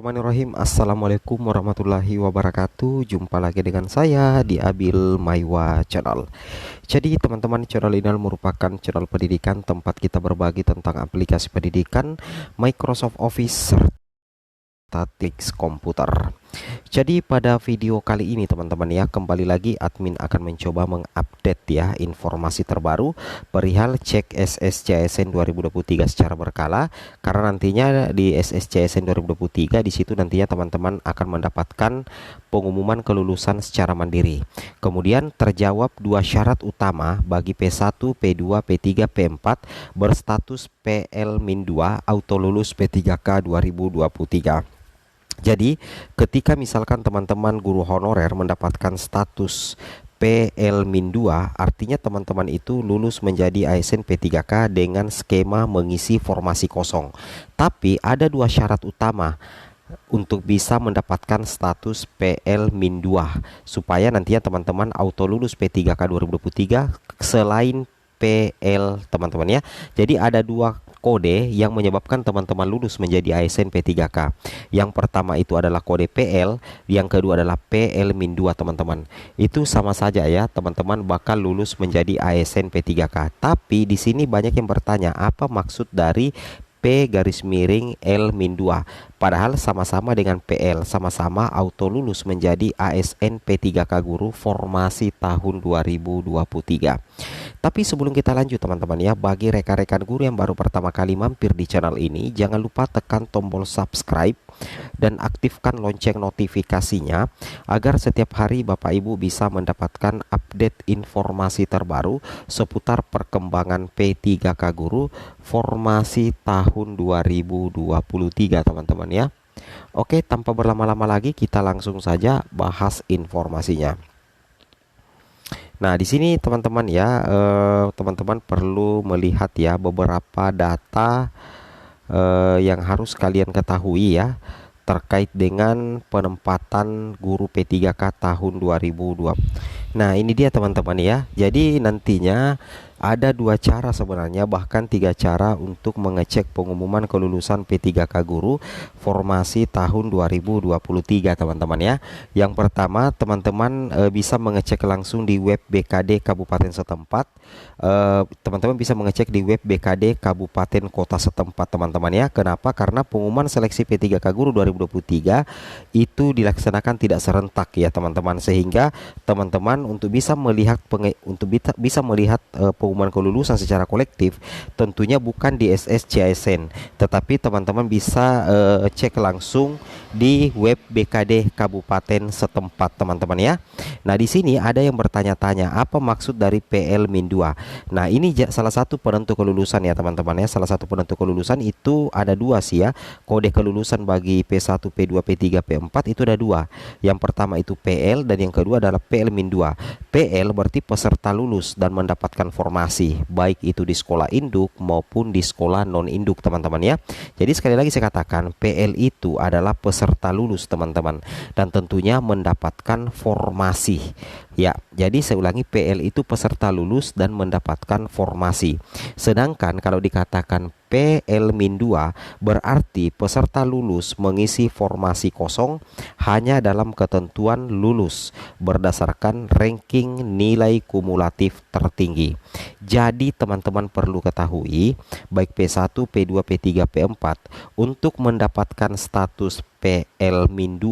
Bismillahirrahmanirrahim. Assalamualaikum warahmatullahi wabarakatuh. Jumpa lagi dengan saya di Abil Maiwa Channel. Jadi teman-teman, channel ini merupakan channel pendidikan tempat kita berbagi tentang aplikasi pendidikan, Microsoft Office, serta tips komputer. Jadi pada video kali ini teman-teman ya, kembali lagi admin akan mencoba mengupdate ya informasi terbaru perihal cek SSCSN 2023 secara berkala, karena nantinya di SSCSN 2023 di situ nantinya teman-teman akan mendapatkan pengumuman kelulusan secara mandiri. Kemudian terjawab dua syarat utama bagi P1, P2, P3, P4 berstatus PL-2 auto lulus P3K 2023. Jadi ketika misalkan teman-teman guru honorer mendapatkan status PL-2, artinya teman-teman itu lulus menjadi ASN P3K dengan skema mengisi formasi kosong. Tapi ada dua syarat utama untuk bisa mendapatkan status PL-2 supaya nantinya teman-teman auto lulus P3K 2023 selain PL teman-teman ya. Jadi ada dua kode yang menyebabkan teman-teman lulus menjadi ASN P3K. Yang pertama itu adalah kode PL, yang kedua adalah PL-2 teman-teman. Itu sama saja ya, teman-teman bakal lulus menjadi ASN P3K. Tapi di sini banyak yang bertanya, apa maksud dari P-L-2? Padahal sama-sama dengan PL, sama-sama auto lulus menjadi ASN P3K guru formasi tahun 2023. Tapi sebelum kita lanjut teman-teman ya, bagi rekan-rekan guru yang baru pertama kali mampir di channel ini, jangan lupa tekan tombol subscribe dan aktifkan lonceng notifikasinya agar setiap hari Bapak Ibu bisa mendapatkan update informasi terbaru seputar perkembangan P3K guru formasi tahun 2023 teman-teman ya. Oke, tanpa berlama-lama lagi kita langsung saja bahas informasinya. Nah, di sini teman-teman ya, teman-teman perlu melihat ya beberapa data yang harus kalian ketahui ya terkait dengan penempatan guru P3K tahun 2020. Nah, ini dia teman-teman ya. Jadi nantinya ada dua cara sebenarnya, bahkan tiga cara untuk mengecek pengumuman kelulusan P3K guru formasi tahun 2023 teman-teman ya. Yang pertama teman-teman bisa mengecek langsung di web BKD Kabupaten setempat. Teman-teman bisa mengecek di web BKD Kabupaten Kota setempat teman-teman ya. Kenapa? Karena pengumuman seleksi P3K guru 2023 itu dilaksanakan tidak serentak ya teman-teman, sehingga teman-teman untuk bisa melihat pengumuman kelulusan secara kolektif tentunya bukan di SSCSN, tetapi teman-teman bisa cek langsung di web BKD Kabupaten setempat teman-teman ya. Nah, di sini ada yang bertanya-tanya apa maksud dari PL-2. Nah, ini salah satu penentu kelulusan ya teman-teman ya. Salah satu penentu kelulusan itu ada dua sih ya. Kode kelulusan bagi P1, P2, P3, P4 itu ada dua. Yang pertama itu PL dan yang kedua adalah PL-2. PL berarti peserta lulus dan mendapatkan formasi, baik itu di sekolah induk maupun di sekolah non induk teman-teman ya. Jadi sekali lagi saya katakan, PL itu adalah peserta lulus teman-teman, dan tentunya mendapatkan formasi ya. Jadi saya ulangi, PL itu peserta lulus dan mendapatkan formasi. Sedangkan kalau dikatakan PL-2 berarti peserta lulus mengisi formasi kosong hanya dalam ketentuan lulus berdasarkan ranking nilai kumulatif tertinggi. Jadi teman-teman perlu ketahui, baik P1, P2, P3, P4 untuk mendapatkan status PL-2,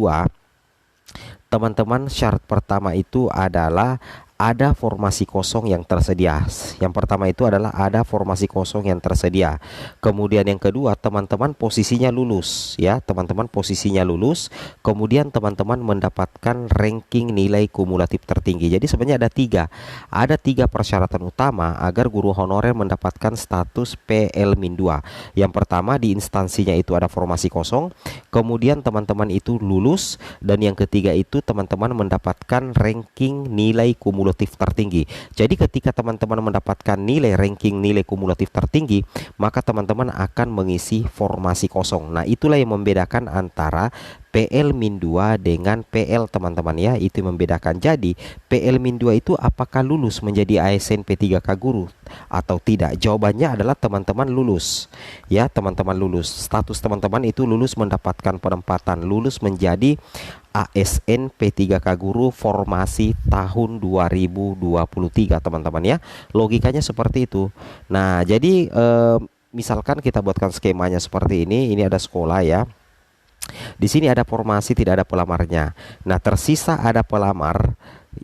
teman-teman syarat pertama itu adalah ada formasi kosong yang tersedia. Yang pertama itu adalah ada formasi kosong yang tersedia. Kemudian yang kedua, teman-teman posisinya lulus ya, teman-teman posisinya lulus. Kemudian teman-teman mendapatkan ranking nilai kumulatif tertinggi. Jadi sebenarnya ada tiga persyaratan utama agar guru honorer mendapatkan status PL-2. Yang pertama, di instansinya itu ada formasi kosong. Kemudian teman-teman itu lulus, dan yang ketiga itu teman-teman mendapatkan ranking nilai kumulatif kumulatif tertinggi. Jadi ketika teman-teman mendapatkan nilai ranking nilai kumulatif tertinggi, maka teman-teman akan mengisi formasi kosong. Nah, itulah yang membedakan antara PL-2 dengan PL teman-teman ya. Itu yang membedakan. Jadi PL-2 itu apakah lulus menjadi ASN P3K Guru atau tidak? Jawabannya adalah teman-teman lulus. Ya, teman-teman lulus. Status teman-teman itu lulus mendapatkan penempatan, lulus menjadi ASN P3K Guru formasi tahun 2023 teman-teman ya. Logikanya seperti itu. Nah, jadi misalkan kita buatkan skemanya seperti ini. Ini ada sekolah ya. Di sini ada formasi, tidak ada pelamarnya. Nah, tersisa ada pelamar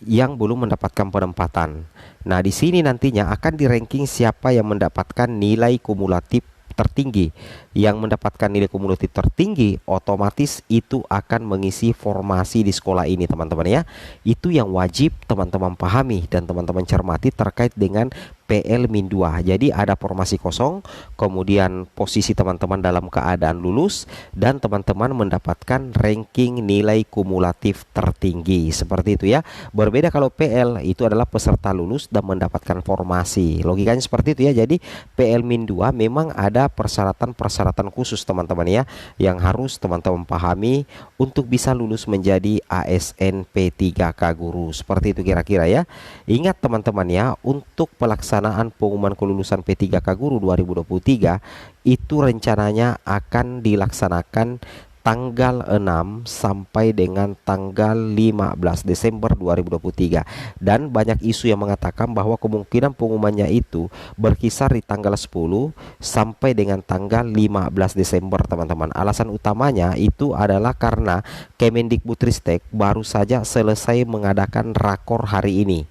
yang belum mendapatkan penempatan. Nah, di sini nantinya akan di-ranking siapa yang mendapatkan nilai kumulatif tertinggi. Yang mendapatkan nilai kumulatif tertinggi otomatis itu akan mengisi formasi di sekolah ini teman-teman ya. Itu yang wajib teman-teman pahami dan teman-teman cermati terkait dengan PL-2. Jadi ada formasi kosong, kemudian posisi teman-teman dalam keadaan lulus, dan teman-teman mendapatkan ranking nilai kumulatif tertinggi. Seperti itu ya. Berbeda kalau PL itu adalah peserta lulus dan mendapatkan formasi. Logikanya seperti itu ya. Jadi PL-2 memang ada persyaratan khusus teman-teman ya, yang harus teman-teman pahami untuk bisa lulus menjadi ASN P3K Guru. Seperti itu kira-kira ya. Ingat teman-teman ya, untuk pelaksanaan pengumuman kelulusan P3K Guru 2023 itu rencananya akan dilaksanakan tanggal 6 sampai dengan tanggal 15 Desember 2023. Dan banyak isu yang mengatakan bahwa kemungkinan pengumumannya itu berkisar di tanggal 10 sampai dengan tanggal 15 Desember teman-teman. Alasan utamanya itu adalah karena Kemendikbudristek baru saja selesai mengadakan rakor hari ini.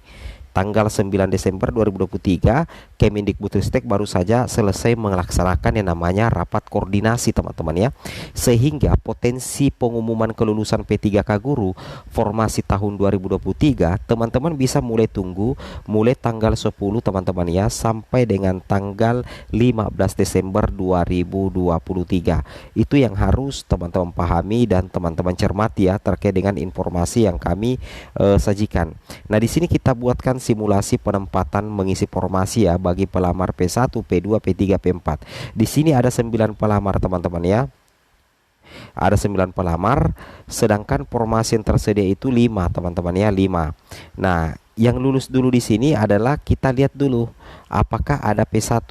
Tanggal 9 Desember 2023, Kemendikbudristek baru saja selesai melaksanakan yang namanya rapat koordinasi teman-teman ya. Sehingga potensi pengumuman kelulusan P3K Guru formasi tahun 2023 teman-teman bisa mulai tunggu mulai tanggal 10 teman-teman ya, sampai dengan tanggal 15 Desember 2023. Itu yang harus teman-teman pahami dan teman-teman cermati ya terkait dengan informasi yang kami sajikan. Nah, di sini kita buatkan simulasi penempatan mengisi formasi ya bagi pelamar P1, P2, P3, P4. Di sini ada 9 pelamar teman-teman ya. Ada 9 pelamar, sedangkan formasi yang tersedia itu 5 teman-teman ya, 5. Nah, yang lulus dulu di sini adalah kita lihat dulu apakah ada P1.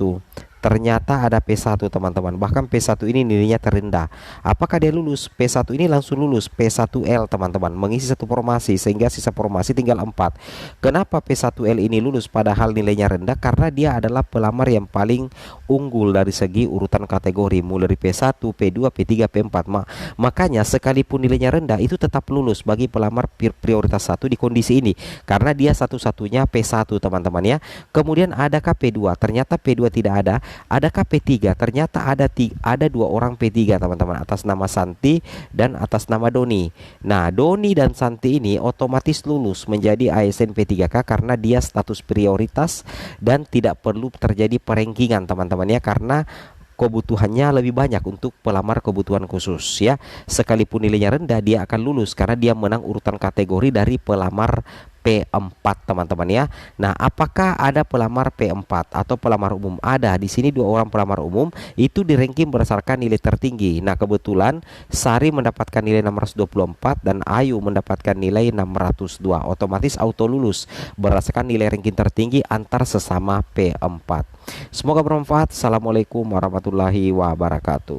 Ternyata ada P1 teman-teman. Bahkan P1 ini nilainya terendah. Apakah dia lulus? P1 ini langsung lulus P1L teman-teman, mengisi satu formasi sehingga sisa formasi tinggal 4. Kenapa P1L ini lulus padahal nilainya rendah? Karena dia adalah pelamar yang paling unggul dari segi urutan kategori, mulai dari P1, P2, P3, P4. Makanya sekalipun nilainya rendah itu tetap lulus bagi pelamar prioritas 1 di kondisi ini, karena dia satu-satunya P1 teman-teman ya. Kemudian adakah P2? Ternyata P2 tidak ada. Adakah P3? Ternyata ada 2 orang P3 teman-teman, atas nama Santi dan atas nama Doni. Nah, Doni dan Santi ini otomatis lulus menjadi ASN P3K karena dia status prioritas dan tidak perlu terjadi perengkingan teman-teman ya, karena kebutuhannya lebih banyak untuk pelamar kebutuhan khusus ya. Sekalipun nilainya rendah, dia akan lulus karena dia menang urutan kategori dari pelamar P4 teman-teman ya. Nah, apakah ada pelamar P4 atau pelamar umum? Ada. Di sini 2 orang pelamar umum itu di ranking berdasarkan nilai tertinggi. Nah, kebetulan Sari mendapatkan nilai 624 dan Ayu mendapatkan nilai 602. Otomatis auto lulus berdasarkan nilai ranking tertinggi antar sesama P4. Semoga bermanfaat. Assalamualaikum warahmatullahi wabarakatuh.